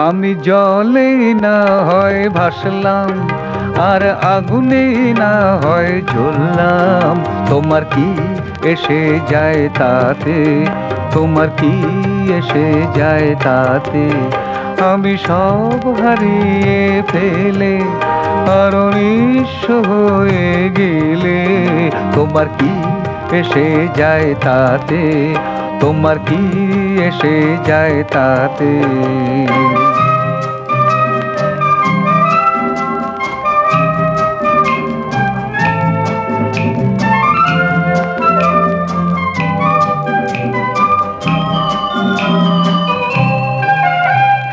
আমি জলে না হয় ভাসলাম, আর আগুনে না হয় জ্বললাম, তোমার কি এসে যায় তাতে, তোমার কি এসে যায় তাতে। আমি সব হারিয়ে ফেলে আর নিঃস্ব হয়ে গেলে, তোমার কি এসে যায় তাতে, তোমার কি এসে যায় তাতে।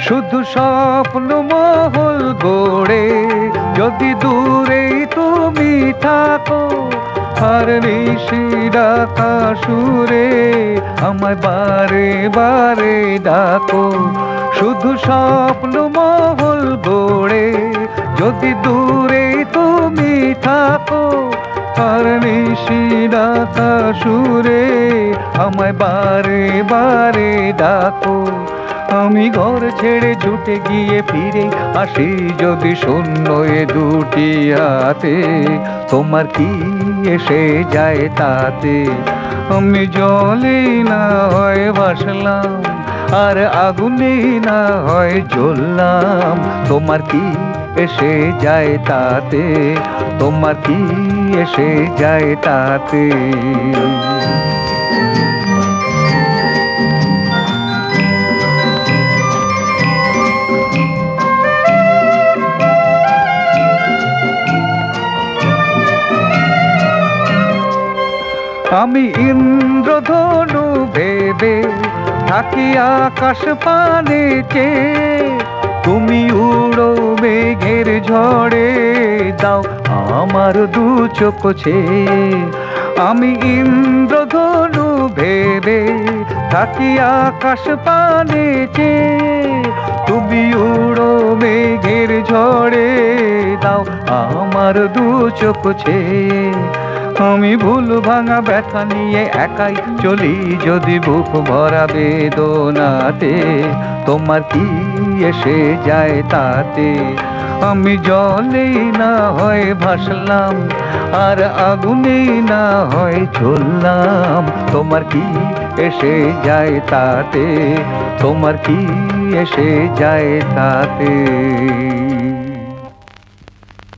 শুধু স্বপ্ন মহল গড়ে যদি দূরে তুমি থাকো, আর নিশি ডাকা সুরে আমায় বারে বারে ডাকো। শুধু স্বপ্ন মহল গড়ে যদি দূরে তুমি থাকো, আর নিশি ডাকা সুরে আমায় বারে বারে ডাকো। আমি ঘর ছেড়ে ছুটে গিয়ে ফিরে আসি যদি শূন্য এ দুটি হাতে, তোমার কি এসে যায় তাতে। আমি জলে না হয় ভাসলাম, আর আগুনে না হয় জ্বললাম, তোমার কি এসে যায় তাতে, তোমার কি এসে যায় তাতে। আমি ইন্দ্রধনু ভেবে থাকি আকাশ পানে চেয়ে, তুমি উড়ো মেঘের ঝড়ে দাও আমার দু চোখ ছেয়ে। আমি ইন্দ্রধনু ভেবে থাকি আকাশ পানে চেয়ে, তুমি উড়ো মেঘের ঝড়ে দাও আমার দু চোখ ছেয়ে। আমি ভুল ভাঙা ব্যথা নিয়ে একাই চলি যদি বুক ভরা বেদনাতে, তোমার কি এসে যায় তাতে। আমি জলে না হয় ভাসলাম, আর আগুনে না হয় জ্বললাম, তোমার কি এসে যায় তাতে, তোমার কি এসে যায় তাতে।